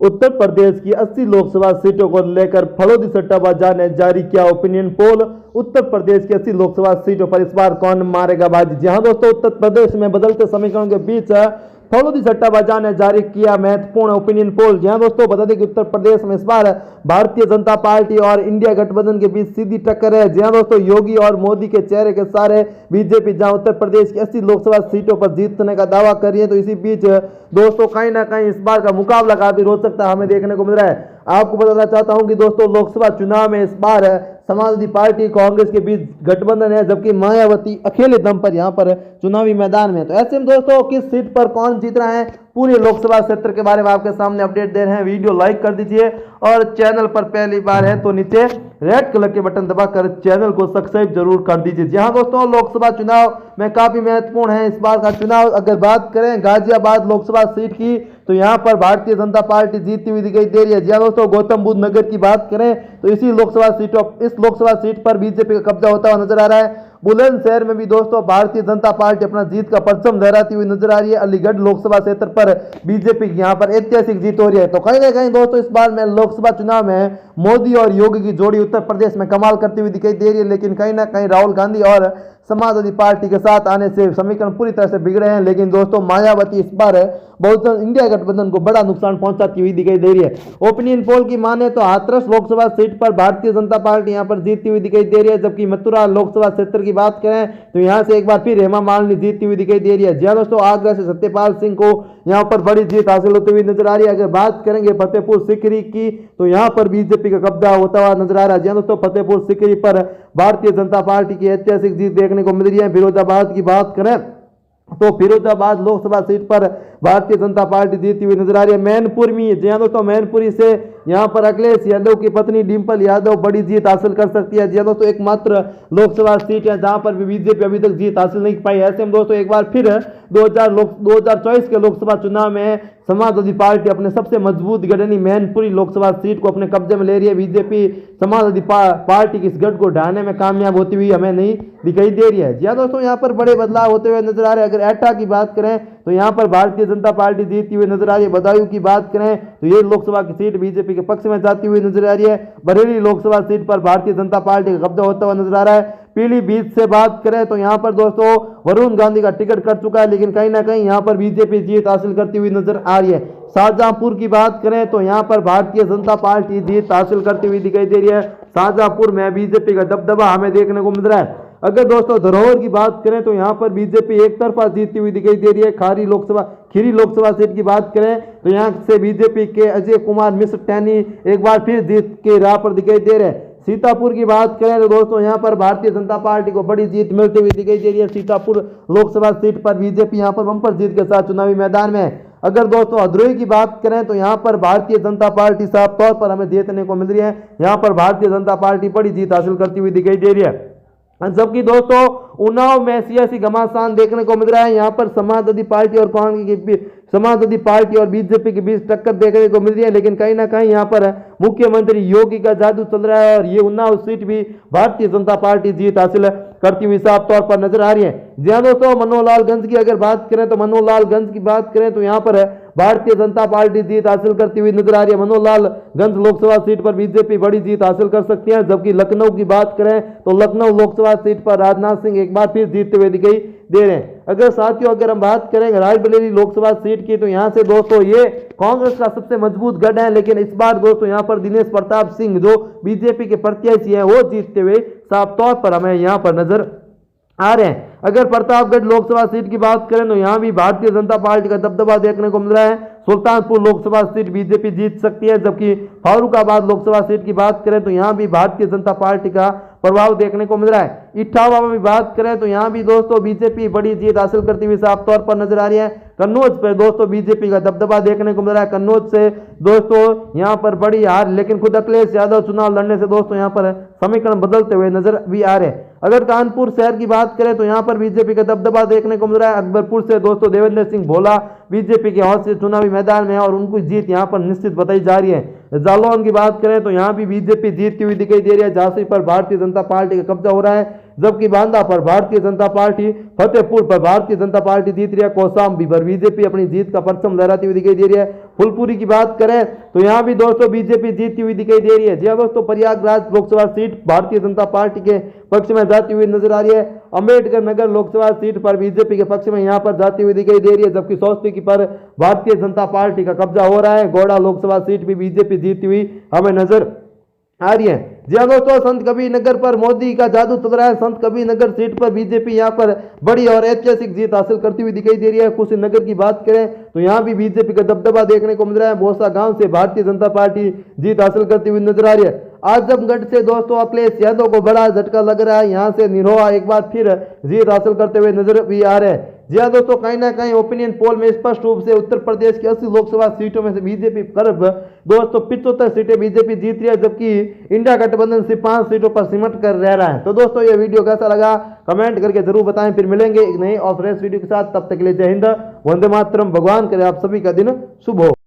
उत्तर प्रदेश की 80 लोकसभा सीटों को लेकर फलोदी सट्टाबाजार ने जारी किया ओपिनियन पोल। उत्तर प्रदेश की 80 लोकसभा सीटों पर इस बार कौन मारेगा बाजी। जी हां दोस्तों, उत्तर प्रदेश में बदलते समीकरणों के बीच फलोदी सट्टाबाजार ने जारी किया महत्वपूर्ण ओपिनियन पोल। जी हां दोस्तों, बता दें कि उत्तर प्रदेश में इस बार भारतीय जनता पार्टी और इंडिया गठबंधन के बीच सीधी टक्कर है। जी हां दोस्तों, योगी और मोदी के चेहरे के सारे बीजेपी जहां उत्तर प्रदेश की 80 लोकसभा सीटों पर जीतने का दावा कर रही है, तो इसी बीच दोस्तों कहीं ना कहीं इस बार का मुकाबला काफी रोचक हमें देखने को मिल रहा है। आपको बताना चाहता हूं कि दोस्तों लोकसभा चुनाव में इस बार समाजवादी पार्टी कांग्रेस के बीच गठबंधन है, जबकि मायावती अकेले दम पर यहां पर चुनावी मैदान में। तो ऐसे में दोस्तों किस सीट पर कौन जीत रहा है, पूरे लोकसभा क्षेत्र के बारे में आपके सामने अपडेट दे रहे हैं। वीडियो लाइक कर दीजिए और चैनल पर पहली बार है तो नीचे रेड कलर के बटन दबाकर चैनल को सब्सक्राइब जरूर कर दीजिए। जी हां दोस्तों, लोकसभा चुनाव में काफी महत्वपूर्ण है इस बार का चुनाव। अगर बात करें गाजियाबाद लोकसभा सीट की, तो यहां पर भारतीय जनता पार्टी जीतती हुई दिखाई दे रही है। जी हां दोस्तों, गौतम बुद्ध नगर की बात करें तो इस लोकसभा सीट पर बीजेपी का कब्जा होता हुआ नजर आ रहा है। बुलंदशहर में भी दोस्तों भारतीय जनता पार्टी अपना जीत का परचम लहराती हुई नजर आ रही है। अलीगढ़ लोकसभा क्षेत्र पर बीजेपी की यहां पर ऐतिहासिक जीत हो रही है। तो कहीं ना कहीं दोस्तों इस बार में लोकसभा चुनाव में मोदी और योगी की जोड़ी उत्तर प्रदेश में कमाल करती हुई दिखाई दे रही है। लेकिन कहीं ना कहीं राहुल गांधी और समाजवादी पार्टी के साथ आने से समीकरण पूरी तरह से बिगड़े हैं। लेकिन दोस्तों मायावती इस बार बहुजन इंडिया गठबंधन को बड़ा नुकसान पहुंचाती हुई दिखाई दे रही है। ओपिनियन पोल की माने तो हाथरस लोकसभा सीट पर भारतीय जनता पार्टी यहां पर जीतती हुई दिखाई दे रही है, जबकि मथुरा लोकसभा क्षेत्र की बात करें तो यहां से एक बार फिर हेमा मालिनी जीतती हुई दिखाई दे रही है। जी हां दोस्तों, आगरा से सत्यपाल सिंह को यहां पर बड़ी जीत हासिल होती हुई नजर आ रही है। अगर बात करेंगे फतेहपुर सीकरी की, तो यहां पर बीजेपी का कब्जा होता हुआ नजर आ रहा है। जी हां दोस्तों, फतेहपुर सीकरी पर भारतीय जनता पार्टी की ऐतिहासिक जीत देखने को मिल रही है। फिरोजाबाद की बात करें तो फिरोजाबाद लोकसभा सीट पर भारतीय जनता पार्टी जीतती हुई नजर आ रही है। मैनपुर में, जी हां दोस्तों, मैनपुरी से यहां पर अखिलेश यादव की पत्नी डिंपल यादव बड़ी जीत हासिल कर सकती है। जी हां दोस्तों, एकमात्र लोकसभा सीट है जहां पर भी बीजेपी अभी तक जीत हासिल नहीं पाई। ऐसे में दोस्तों एक बार फिर 2024 के लोकसभा चुनाव में समाजवादी पार्टी अपने सबसे मजबूत गढ़ यानी मैनपुरी लोकसभा सीट को अपने कब्जे में ले रही है। बीजेपी समाजवादी पार्टी की इस गढ़ को ढाने में कामयाब होती हुई हमें नहीं दिखाई दे रही है। जी हां दोस्तों, यहां पर बड़े बदलाव होते हुए नजर आ रहे हैं। अगर एटा की बात करें तो यहां पर भारतीय जनता पार्टी जीतती हुई नजर आ रही है। बदायूं की बात करें तो ये लोकसभा की सीट बीजेपी के पक्ष में जाती हुई नजर आ रही है। बरेली लोकसभा सीट पर भारतीय जनता पार्टी का कब्जा होता हुआ नजर आ रहा है। पीलीभीत से बात करें तो यहां पर दोस्तों वरुण गांधी का टिकट कट चुका है, लेकिन कहीं ना कहीं यहां पर बीजेपी जीत हासिल करती हुई नजर आ रही है। शाहजहांपुर की बात करें तो यहां पर भारतीय जनता पार्टी जीत हासिल करती हुई दिखाई दे रही है। शाहजहांपुर में बीजेपी का दबदबा हमें देखने को मिल रहा है। अगर दोस्तों धरोहर की बात करें तो यहां पर बीजेपी एक तरफा जीतती हुई दिखाई दे रही है। खीरी लोकसभा सीट की बात करें तो यहां से बीजेपी के अजय कुमार मिश्र टैनी एक बार फिर जीत के राह पर दिखाई दे रहे हैं। सीतापुर की बात करें तो दोस्तों यहां पर भारतीय जनता पार्टी को बड़ी जीत मिलती हुई दिखाई दे रही है। सीतापुर लोकसभा सीट पर बीजेपी यहां पर बंपर जीत के साथ चुनावी मैदान में है। अगर दोस्तों हदरोई की बात करें तो यहां पर भारतीय जनता पार्टी साफ तौर पर हमें देखने को मिल रही है। यहां पर भारतीय जनता पार्टी बड़ी जीत हासिल करती हुई दिखाई दे रही है। जबकि दोस्तों उन्नाव में सियासी घमासान देखने को मिल रहा है। यहां पर समाजवादी पार्टी और बीजेपी के बीच टक्कर देखने को मिल रही है। लेकिन कहीं ना कहीं यहां पर मुख्यमंत्री योगी का जादू चल रहा है और ये उन्नाव सीट भी भारतीय जनता पार्टी जीत हासिल करती हुई साफ तौर पर नजर आ रही है। जी हां दोस्तों, मनोहरलालगंज की अगर बात करें तो मनोहरलालगंज की बात करें तो यहां पर भारतीय जनता पार्टी जीत हासिल करती हुई नजर आ रही है। मनोहरलालगंज लोकसभा सीट पर बीजेपी बड़ी जीत हासिल कर सकती है। जबकि लखनऊ की बात करें तो लखनऊ लोकसभा सीट पर राजनाथ सिंह एक बार फिर जीतते हुए दिखाई दे रहे हैं। अगर हम बात करें रायबरेली लोकसभा सीट की, तो यहां से दोस्तों ये कांग्रेस का सबसे मजबूत गढ़ है। लेकिन इस बार दोस्तों यहां पर दिनेश प्रताप सिंह जो बीजेपी के प्रत्याशी हैं वो जीतते हुए साफ तौर पर हमें यहां पर नजर आ रहे हैं। अगर प्रतापगढ़ लोकसभा सीट की बात करें तो यहां भी भारतीय जनता पार्टी का दबदबा देखने को मिल रहा है। सुल्तानपुर लोकसभा सीट बीजेपी जीत सकती है। जबकि फारुखाबाद लोकसभा सीट की बात करें तो यहां भी भारतीय जनता पार्टी का प्रभाव देखने को मिल रहा है। इटावा में भी बात करें तो यहां भी दोस्तों बीजेपी बड़ी जीत हासिल करती हुई साफ तौर पर नजर आ रही है। कन्नौज पर दोस्तों बीजेपी का दबदबा देखने को मिल रहा है। कन्नौज से दोस्तों यहां पर बड़ी हार, लेकिन खुद अखिलेश यादव चुनाव लड़ने से दोस्तों यहां पर समीकरण बदलते हुए नजर भी आ रहे हैं। अगर कानपुर शहर की बात करें तो यहां पर बीजेपी का दबदबा देखने को मिल रहा है। अकबरपुर से दोस्तों देवेंद्र सिंह भोला बीजेपी के हौसले चुनावी मैदान में है और उनको जीत यहां पर निश्चित बताई जा रही है। जालौन की बात करें तो यहां भी बीजेपी जीतती हुई दिखाई दे रही है। झांसी पर भारतीय जनता पार्टी का कब्जा हो रहा है। जबकि बांदा पर भारतीय जनता पार्टी, फतेहपुर पर भारतीय जनता पार्टी जीत रही है, कौशाम्बी पर बीजेपी अपनी जीत का परचम लहराती हुई दिखाई दे रही है। फुलपुरी की बात करें तो यहां भी दोस्तों बीजेपी जीतती हुई दिखाई दे रही है। जी हां दोस्तों, प्रयागराज लोकसभा सीट भारतीय जनता पार्टी के पक्ष में जाती हुई नजर आ रही है। अंबेडकर नगर लोकसभा सीट पर बीजेपी के पक्ष में यहां पर जाती हुई दिखाई दे रही है, जबकि सौस्ती की पर भारतीय जनता पार्टी का कब्जा हो रहा है। गोड़ा लोकसभा सीट भी बीजेपी जीतती हुई हमें नजर आ रही है। जी हाँ दोस्तों, संत कबीर नगर पर मोदी का जादू चल रहा है। संत कबीर नगर सीट पर बीजेपी यहां पर बड़ी और ऐतिहासिक जीत हासिल करती हुई दिखाई दे रही है। कुशीनगर की बात करें तो यहां भी बीजेपी का दबदबा देखने को मिल रहा है। भोसा गांव से भारतीय जनता पार्टी जीत हासिल करती हुई नजर आ रही है। आजमगढ़ से दोस्तों अखिलेश यादव को बड़ा झटका लग रहा है। यहां से निरोहा एक बार फिर जीत हासिल करते हुए नजर भी आ रहे हैं। जी हाँ दोस्तों, कहीं ना कहीं ओपिनियन पोल में स्पष्ट रूप से उत्तर प्रदेश की 80 लोकसभा सीटों में से बीजेपी करीब दोस्तों 75 सीटें बीजेपी जीत रही है, जबकि इंडिया गठबंधन सिर्फ 5 सीटों पर सिमट कर रह रहा है। तो दोस्तों ये वीडियो कैसा लगा कमेंट करके जरूर बताएं। फिर मिलेंगे एक नई और फ्रेश वीडियो के साथ, तब तक के लिए जय हिंद, वंदे मातरम। भगवान करे आप सभी का दिन शुभ हो।